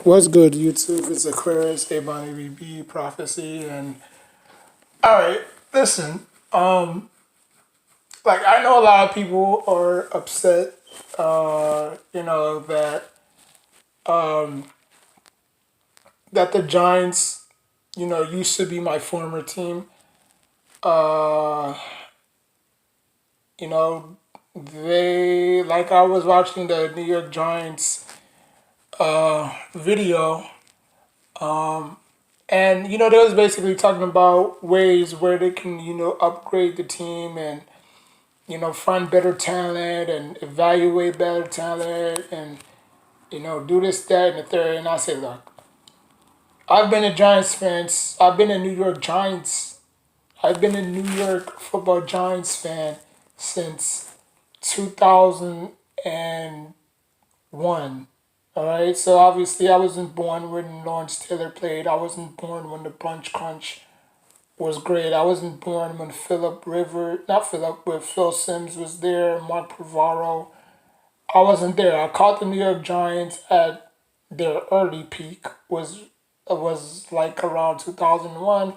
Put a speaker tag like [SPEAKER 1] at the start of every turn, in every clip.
[SPEAKER 1] What's good, YouTube? It's Aquarius, Abon ABB, Prophecy, and alright, listen, like I know a lot of people are upset, that that the Giants, used to be my former team. Uh, you know, they like I was watching the New York Giants video. And they was basically talking about ways where they can, upgrade the team and find better talent and evaluate better talent and do this, that, and the third. And I say, look, I've been a Giants fan. I've been a New York Giants. I've been a New York Football Giants fan since 2001. All right, so obviously I wasn't born when Lawrence Taylor played. I wasn't born when the Bunch Crunch was great. I wasn't born when Phil Sims was there, Mark Pavaro. I wasn't there. I caught the New York Giants at their early peak. Was like around 2001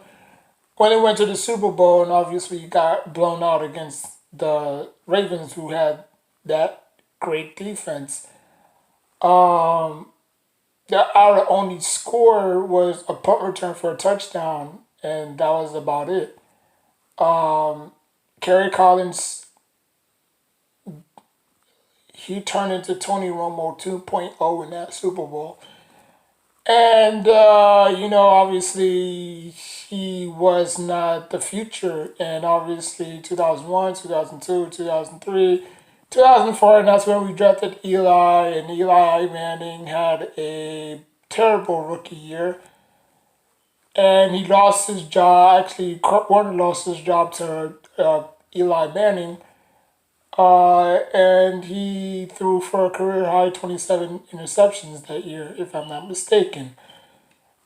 [SPEAKER 1] when they went to the Super Bowl and obviously got blown out against the Ravens, who had that great defense. Um, our only score was a punt return for a touchdown, and that was about it. Um, Kerry Collins, he turned into Tony Romo 2.0 in that Super Bowl. And, obviously he was not the future. And obviously 2001, 2002, 2003, 2004, and that's when we drafted Eli. And Eli Manning had a terrible rookie year. And he lost his job. Actually, Kurt Warner lost his job to Eli Manning. And he threw for a career high 27 interceptions that year, if I'm not mistaken.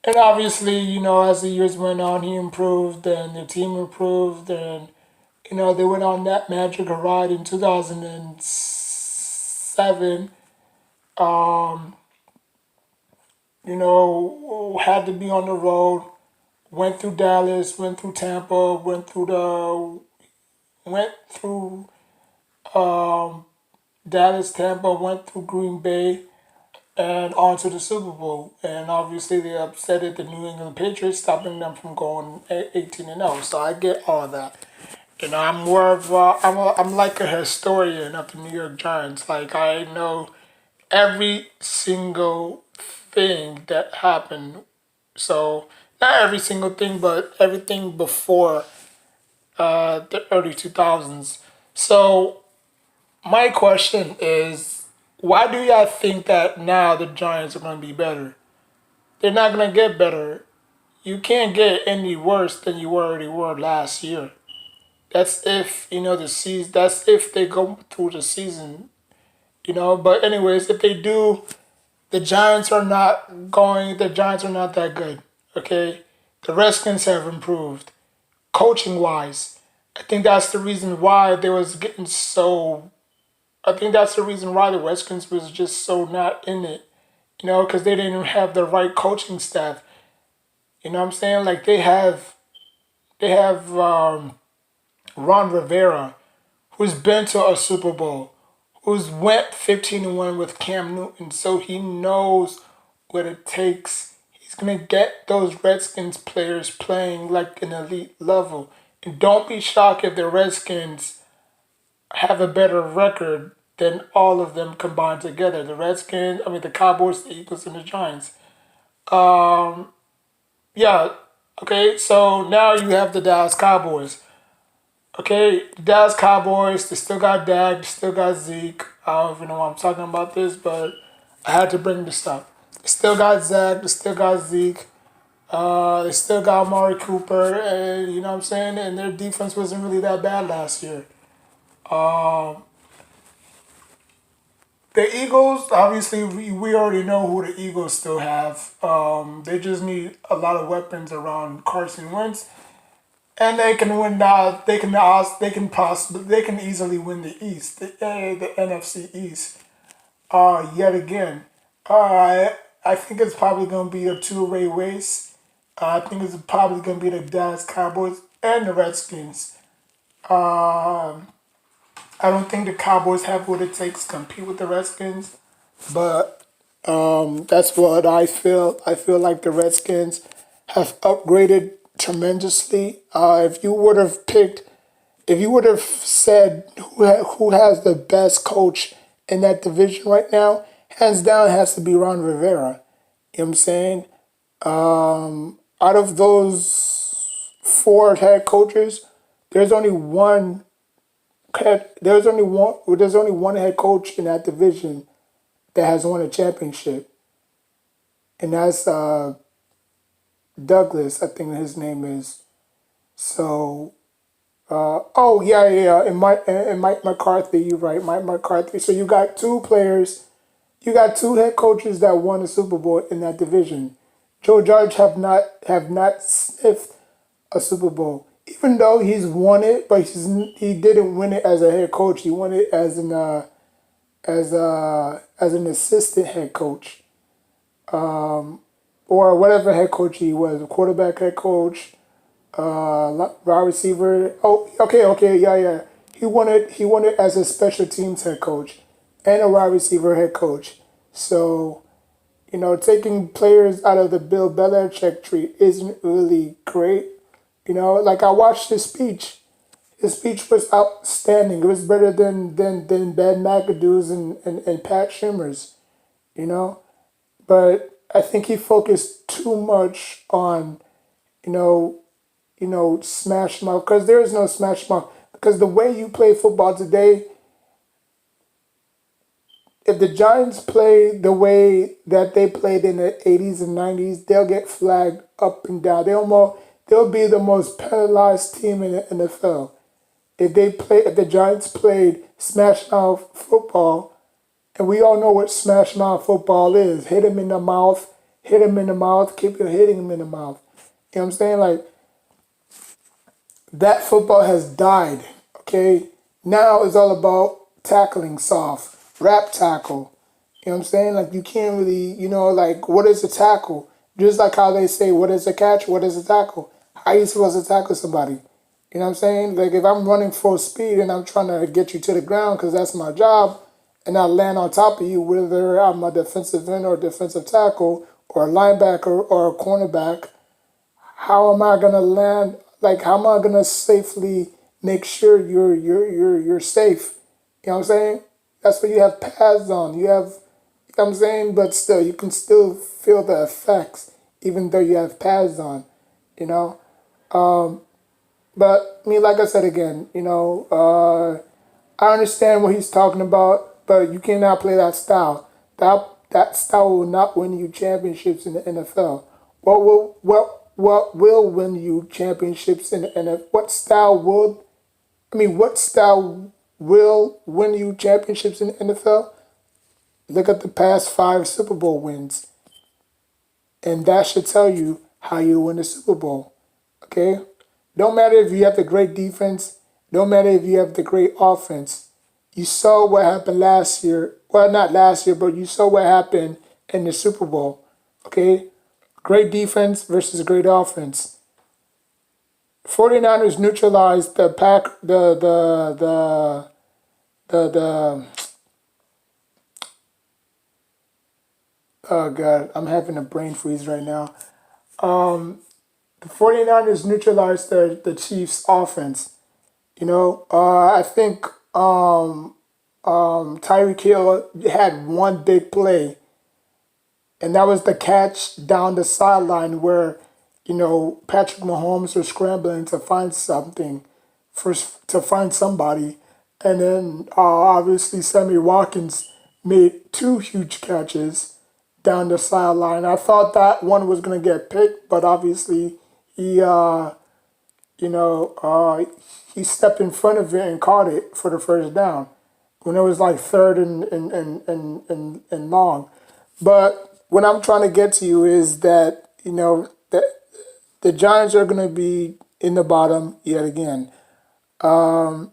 [SPEAKER 1] And obviously, as the years went on, he improved and the team improved. And, they went on that magic ride in 2007. Um, had to be on the road. Went through Dallas, went through Tampa, went through um, Dallas, Tampa, went through Green Bay, and on to the Super Bowl. And obviously, they upset the New England Patriots, stopping them from going 18-0. So I get all that. I'm more of I'm like a historian of the New York Giants. Like I know every single thing that happened. So not every single thing, but everything before the early 2000s. So my question is, why do y'all think that now the Giants are going to be better? They're not going to get better. You can't get any worse than you already were last year. That's if the season. That's if they go through the season. But anyways, if they do, the Giants are not going. The Giants are not that good. Okay, the Redskins have improved coaching wise. I think that's the reason why they was getting so. I think that's the reason why the Redskins was just so not in it. Because they didn't have the right coaching staff. You know what I'm saying? Like they have Ron Rivera, who's been to a Super Bowl, who's went 15-1 with Cam Newton, so he knows what it takes. He's gonna get those Redskins players playing like an elite level. And don't be shocked if the Redskins have a better record than all of them combined together. The Cowboys, the Eagles, and the Giants. Um, yeah. Okay, so now you have the Dallas Cowboys. Okay, the Dallas Cowboys, they still got Dak, they still got Zeke. I don't even know why I'm talking about this, but I had to bring this up. They still got Zach, they still got Zeke, they still got Amari Cooper, and you know what I'm saying? And their defense wasn't really that bad last year. Um, the Eagles, obviously, we already know who the Eagles still have. They just need a lot of weapons around Carson Wentz. And they can win that. They can easily win the East, the NFC East. Yet again, I I think it's probably going to be a two-way race. I think it's probably going to be the Dallas Cowboys and the Redskins. Um, I don't think the Cowboys have what it takes to compete with the Redskins, but that's what I feel. I feel like the Redskins have upgraded tremendously. If you would have said who has the best coach in that division right now, hands down, it has to be Ron Rivera. You know what I'm saying? Out of those four head coaches, there's only one there's only one head coach in that division that has won a championship, and that's Douglas. I think his name is. So, oh yeah, and Mike McCarthy. You're right, Mike McCarthy. So you got two players. You got two head coaches that won a Super Bowl in that division. Joe Judge have not sniffed a Super Bowl, even though he's won it, but he didn't win it as a head coach. He won it as an assistant head coach, or whatever head coach he was, a quarterback head coach, wide receiver. Oh, okay, yeah. He won it as a special teams head coach and a wide receiver head coach. So, taking players out of the Bill Belichick tree isn't really great. Like I watched his speech. His speech was outstanding. It was better than Ben McAdoo's and Pat Shimmer's, you know. But I think he focused too much on, you know, smash mouth, because there is no smash mouth. Because the way you play football today, if the Giants play the way that they played in the 80s and 90s, they'll get flagged up and down. They'll be the most penalized team in the NFL. If the Giants played smash mouth football, and we all know what smash mouth football is: hit him in the mouth, keep you hitting him in the mouth. You know what I'm saying? Like, that football has died. Okay, now it's all about tackling soft, rap tackle. You know what I'm saying? Like, you can't really, like, what is a tackle? Just like how they say, what is a catch? What is a tackle? How are you supposed to tackle somebody? You know what I'm saying? Like, if I'm running full speed and I'm trying to get you to the ground because that's my job, and I land on top of you, whether I'm a defensive end or defensive tackle or a linebacker or a cornerback, how am I gonna land? Like, how am I gonna safely make sure you're safe? You know what I'm saying? That's what you have pads on. You have, you know what I'm saying? But still, you can still feel the effects even though you have pads on. You know. But I mean, like I said again, I understand what he's talking about, but you cannot play that style. That style will not win you championships in the NFL. What will win you championships in the NFL? What style will win you championships in the NFL? Look at the past five Super Bowl wins, and that should tell you how you win the Super Bowl. Okay? Don't matter if you have the great defense, don't matter if you have the great offense. You saw what happened last year. Well, not last year, but you saw what happened in the Super Bowl. Okay? Great defense versus great offense. 49ers neutralized the pack the oh god, I'm having a brain freeze right now. The 49ers neutralized the Chiefs offense. I think Tyreek Hill had one big play, and that was the catch down the sideline where, Patrick Mahomes was scrambling to find something, to find somebody, and then obviously Sammy Watkins made two huge catches down the sideline. I thought that one was gonna get picked, but obviously he you know, he stepped in front of it and caught it for the first down when it was like third and long. But what I'm trying to get to you is that, that the Giants are going to be in the bottom yet again. I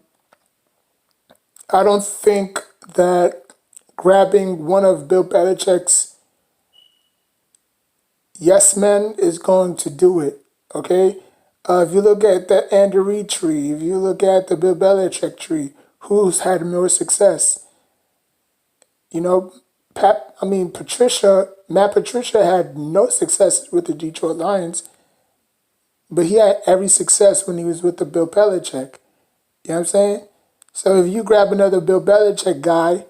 [SPEAKER 1] don't think that grabbing one of Bill Belichick's yes men is going to do it. Okay, if you look at the Andy Reid tree, if you look at the Bill Belichick tree, who's had more success? You know, Matt Patricia had no success with the Detroit Lions, but he had every success when he was with the Bill Belichick. You know what I'm saying? So if you grab another Bill Belichick guy,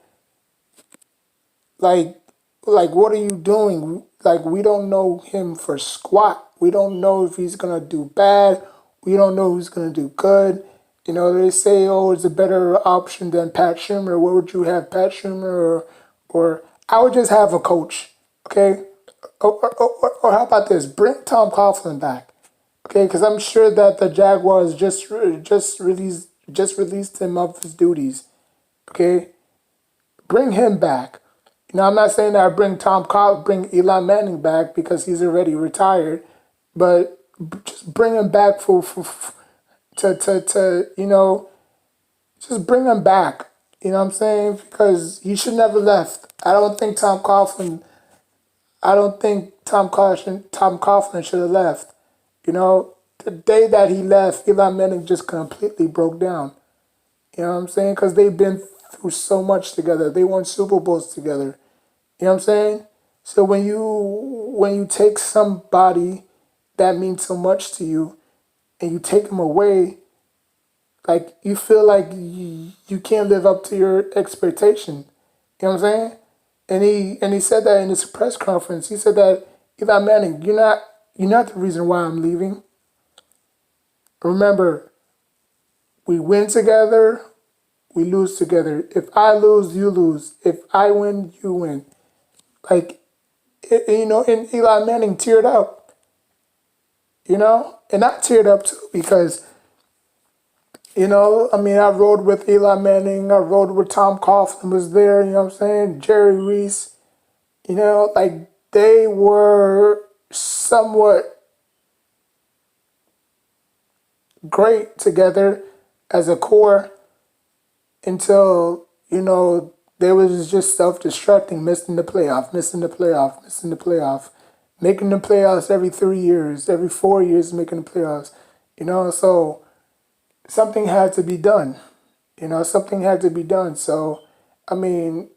[SPEAKER 1] like what are you doing? Like, we don't know him for squat. We don't know if he's gonna do bad. We don't know who's gonna do good. You know, they say, oh, it's a better option than Pat Schumer. What would you have, Pat Schumer, or I would just have a coach, okay? Or how about this? Bring Tom Coughlin back, okay? Because I'm sure that the Jaguars just released him of his duties, okay? Bring him back. You know, I'm not saying that I bring Eli Manning back because he's already retired, but just bring him back to just bring him back. You know what I'm saying? Because he should never left. I don't think Tom Coughlin should have left. You know, the day that he left, Eli Manning just completely broke down. You know what I'm saying? Because they've been through so much together. They won Super Bowls together. You know what I'm saying? So when you take somebody that means so much to you and you take them away, like, you feel like you can't live up to your expectation. You know what I'm saying? And he said that in his press conference. He said that, Eli Manning, you're not the reason why I'm leaving. Remember, we win together, we lose together. If I lose, you lose. If I win, you win. Like, and Eli Manning teared up, and I teared up too because, I mean, I rode with Eli Manning, I rode with Tom Coughlin was there, you know what I'm saying? Jerry Reese, like, they were somewhat great together as a core until, they was just self-destructing, missing the playoff, making the playoffs every 3 years, every 4 years, making the playoffs, so something had to be done, something had to be done. So, I mean,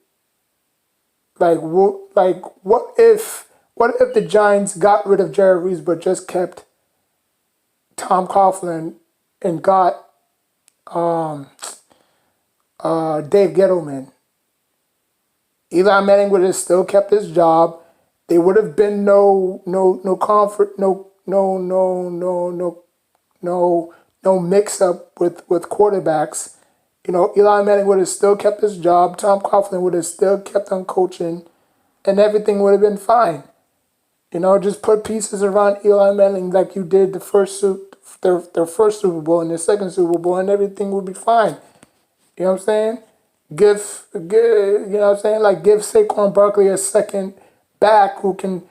[SPEAKER 1] what if the Giants got rid of Jerry Reese but just kept Tom Coughlin and got Dave Gettleman? Eli Manning would have still kept his job. There would have been no comfort, no mix up with quarterbacks. Eli Manning would have still kept his job. Tom Coughlin would have still kept on coaching, and everything would have been fine. Just put pieces around Eli Manning like you did their first Super Bowl and their second Super Bowl, and everything would be fine. You know what I'm saying? Give Saquon Barkley a second back who can,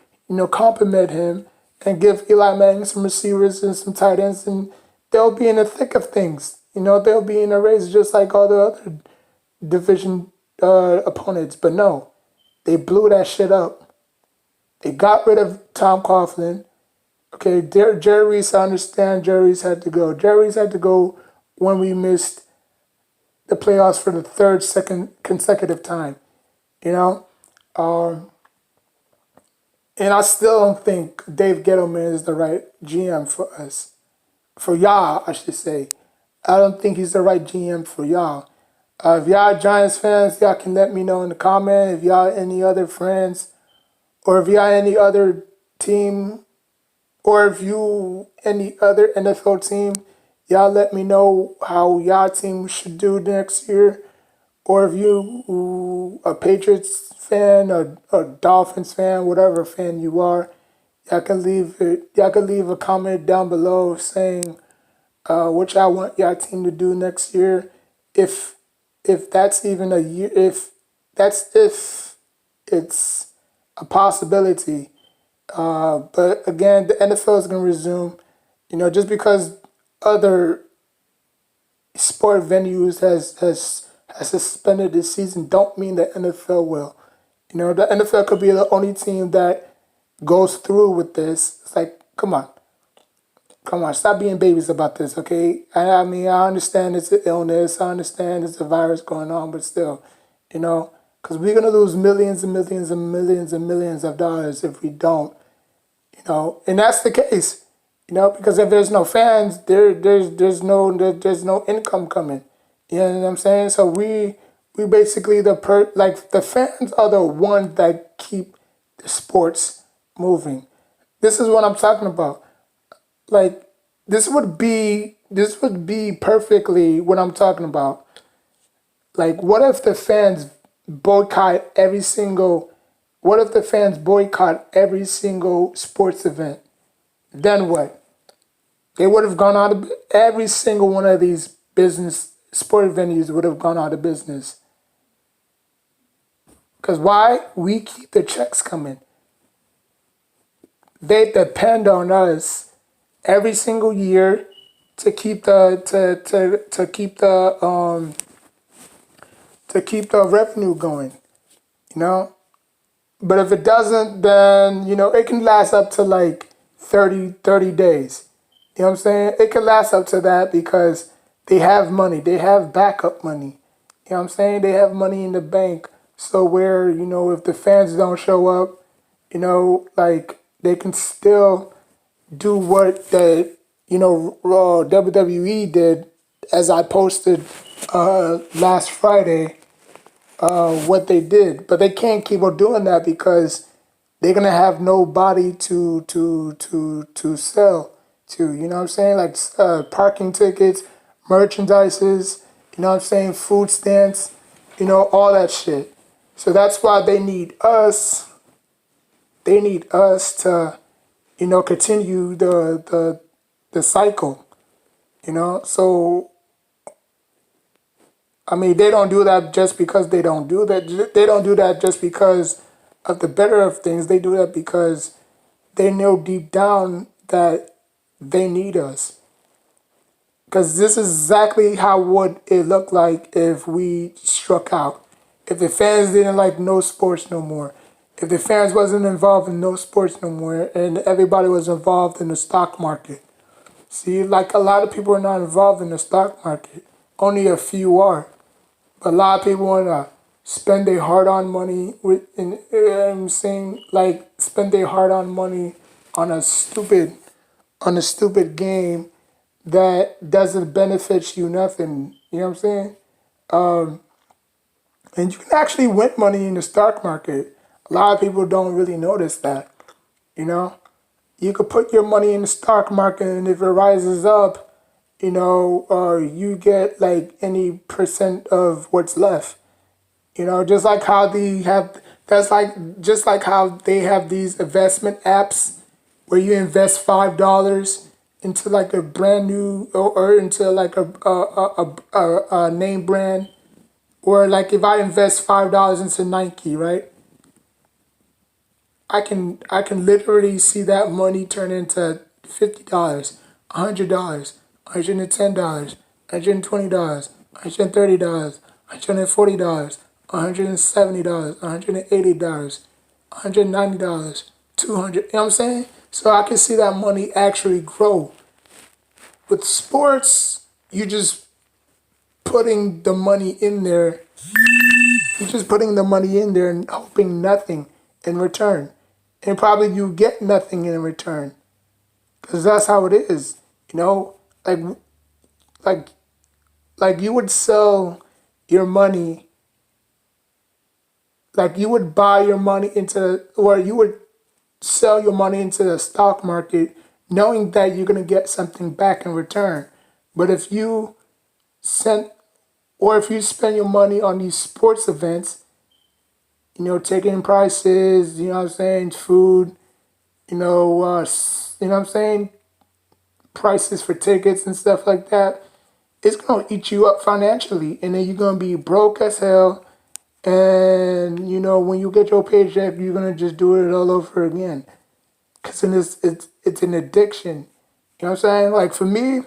[SPEAKER 1] complement him, and give Eli Manning some receivers and some tight ends, and they'll be in the thick of things. They'll be in a race just like all the other division opponents. But no, they blew that shit up. They got rid of Tom Coughlin. Okay, Jerry Reese, I understand Jerry Reese had to go. Jerry Reese had to go when we missed the playoffs for the second consecutive time, you know? And I still don't think Dave Gettleman is the right GM for us. For y'all, I should say. I don't think he's the right GM for y'all. If y'all Giants fans, y'all can let me know in the comment. If y'all any other friends, or if y'all any other team, or if you any other NFL team, y'all let me know how y'all team should do next year. Or if you a Patriots fan, a Dolphins fan, whatever fan you are, y'all can leave a comment down below saying what y'all want y'all team to do next year. If that's even a year, if it's a possibility. But again, the NFL is going to resume. Just because other sport venues has suspended this season, don't mean the NFL will. The NFL could be the only team that goes through with this, it's like, come on, stop being babies about this, okay? I mean, I understand it's an illness, I understand it's a virus going on, but still, you know, because we're gonna lose millions and millions and millions and millions of dollars if we don't, and that's the case, because if there's no fans, there's no income coming. You know what I'm saying? So we basically like the fans are the ones that keep the sports moving. This is what I'm talking about. Like this would be perfectly what I'm talking about. Like what if the fans boycott every single sports event? Then what? They would have gone out of every single one of these business sport venues would have gone out of business. Cause why? We keep the checks coming. They depend on us every single year to keep the revenue going. You know, but if it doesn't, then it can last up to like 30 days. You know what I'm saying? It can last up to that because they have money. They have backup money. You know what I'm saying? They have money in the bank. So where, if the fans don't show up, like they can still do what the, WWE did, as I posted last Friday, what they did. But they can't keep on doing that because they're gonna have nobody to sell to. You know what I'm saying? Like parking tickets, merchandises. You know what I'm saying? Food stamps. All that shit. So that's why they need us. They need us to, continue the cycle. So I mean, they don't do that just because they don't do that. They don't do that just because of the better of things. They do that because they know deep down that they need us. Because this is exactly how would it look like if we struck out. If the fans didn't like no sports no more. If the fans wasn't involved in no sports no more and everybody was involved in the stock market. See, like a lot of people are not involved in the stock market. Only a few are. But a lot of people want to spend their hard-earned money I'm saying, like spend their hard-earned money on a stupid game that doesn't benefit you nothing. You know what I'm saying? And you can actually win money in the stock market. A lot of people don't really notice that. You know, you could put your money in the stock market, and if it rises up, you get like any percent of what's left. Just like how they have that's like just like how they have these investment apps where you invest $5 into like a brand new or into like a name brand, or like if I invest $5 into Nike, right? I can literally see that money turn into $50, $100, $110, $120, $130, $140, $170, $180, $190, $200. You know what I'm saying? So I can see that money actually grow. With sports, you just putting the money in there. You're just putting the money in there and hoping nothing in return. And probably you get nothing in return. Because that's how it is. You know? Like like like you would sell your money, like you would buy your money into, or you would sell your money into the stock market knowing that you're gonna get something back in return. But send if you spend your money on these sports events, taking prices, you know what I'm saying, food, you know what I'm saying, prices for tickets and stuff like that, it's gonna eat you up financially, and then you're gonna be broke as hell. And when you get your paycheck, you're gonna just do it all over again. Cause then it's an addiction. You know what I'm saying? Like for me,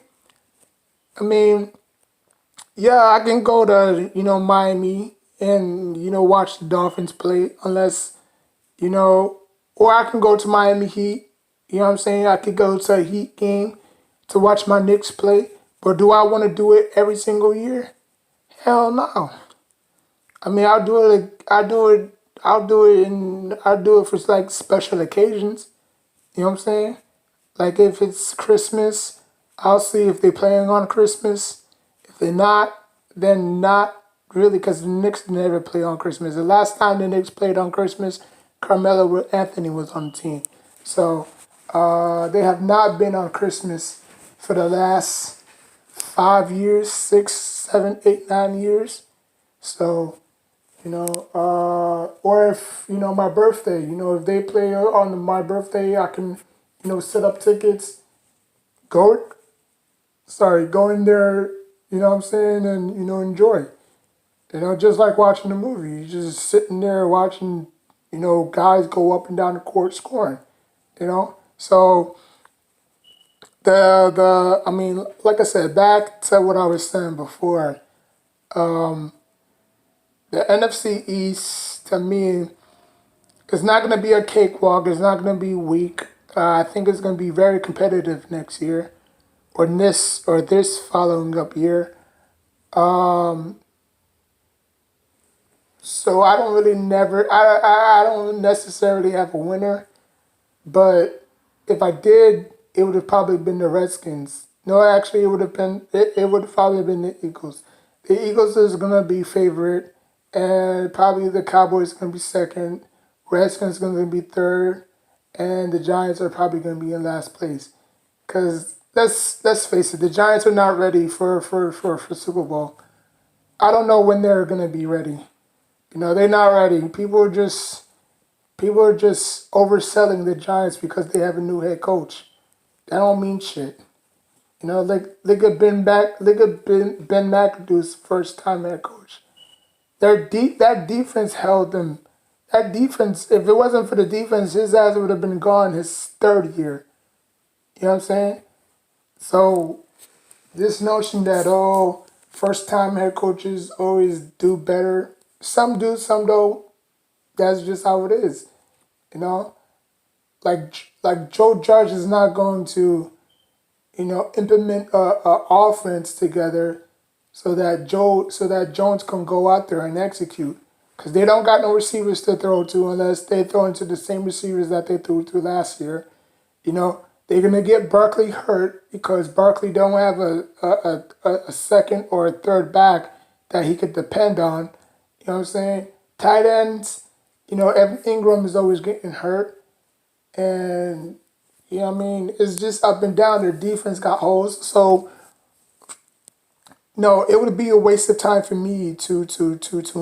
[SPEAKER 1] I mean, yeah, I can go to Miami and watch the Dolphins play, unless you know or I can go to Miami Heat. You know what I'm saying? I could go to a Heat game to watch my Knicks play. But do I want to do it every single year? Hell no. I mean, I'll do it. I'll do it for like special occasions. You know what I'm saying? Like if it's Christmas, I'll see if they're playing on Christmas. If they're not, then not really, because the Knicks never play on Christmas. The last time the Knicks played on Christmas, Carmelo Anthony was on the team. So they have not been on Christmas for the last 5 years, 6, 7, 8, 9 years. So or if my birthday, if they play on my birthday, I can set up tickets, go go in there, you know what I'm saying, and enjoy. Just like watching a movie. You're just sitting there watching, guys go up and down the court scoring. So the I mean, like I said, back to what I was saying before. The NFC East, to me, it's not going to be a cakewalk. It's not going to be weak. I think it's going to be very competitive next year, or this following up year. Um, so I don't really never I don't necessarily have a winner, but if I did, it would have probably been the Redskins. No, actually, it would have probably been the Eagles. The Eagles is gonna be favorite, and probably the Cowboys gonna be second. Redskins gonna be third, and the Giants are probably gonna be in last place. Cause let's face it, the Giants are not ready for Super Bowl. I don't know when they're gonna be ready. They're not ready. People are just overselling the Giants because they have a new head coach. That don't mean shit. Like look at Ben McAdoo's first time head coach. That defense held them. That defense, if it wasn't for the defense, his ass would have been gone his third year. You know what I'm saying? So this notion that first time head coaches always do better. Some do, some don't. That's just how it is. You know, like Joe Judge is not going to implement a offense together so that Jones can go out there and execute. Because they don't got no receivers to throw to unless they throw into the same receivers that they threw to last year. They're gonna get Barkley hurt because Barkley don't have a second or a third back that he could depend on. You know what I'm saying? Tight ends, Evan Ingram is always getting hurt, and it's just up and down. Their defense got holes, so no, it would be a waste of time for me to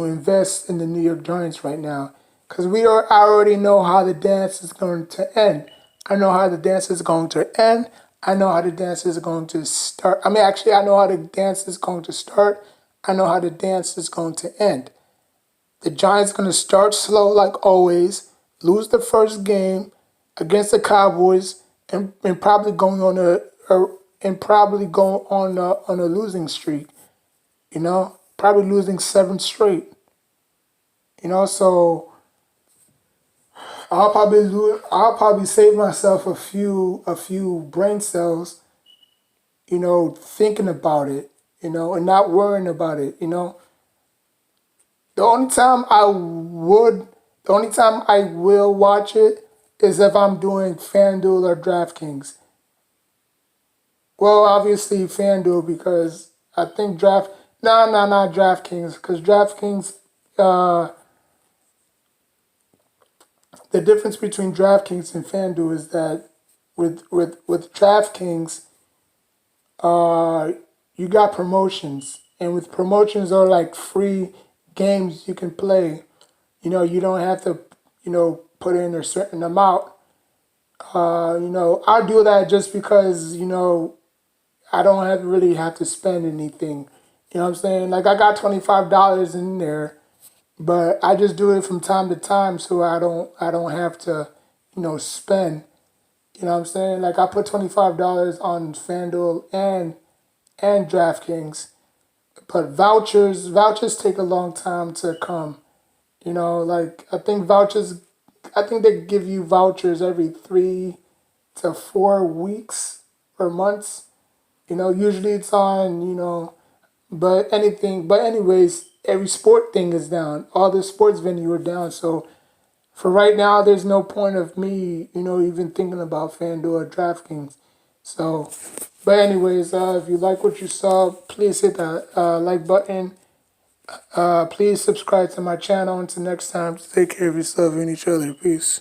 [SPEAKER 1] invest in the New York Giants right now, because I already know how the dance is going to end. I know how the dance is going to end. I know how the dance is going to start. I mean, actually, I know how the dance is going to start. I know how the dance is going to end. The Giants going to start slow like always, lose the first game against the Cowboys, and probably going on a losing streak. Probably losing 7 straight. So I'll probably save myself a few brain cells. Thinking about it. And not worrying about it. The only time I would, the only time I will watch it is if I'm doing FanDuel or DraftKings. Well, obviously FanDuel because I think not DraftKings, because DraftKings, uh, the difference between DraftKings and FanDuel is that with DraftKings, uh, you got promotions, and with promotions are like free games you can play. You don't have to, put in a certain amount. I do that just because I don't really have to spend anything. You know what I'm saying? Like I got $25 in there, but I just do it from time to time so I don't have to, spend. You know what I'm saying? Like I put $25 on FanDuel and DraftKings, but vouchers take a long time to come. Like I think vouchers I think they give you vouchers every 3 to 4 weeks or months. Usually it's on, but anyways, every sport thing is down. All the sports venue are down. So for right now, there's no point of me, even thinking about FanDuel or DraftKings. So, but anyways, if you like what you saw, please hit that like button. Please subscribe to my channel. Until next time, take care of yourself and each other. Peace.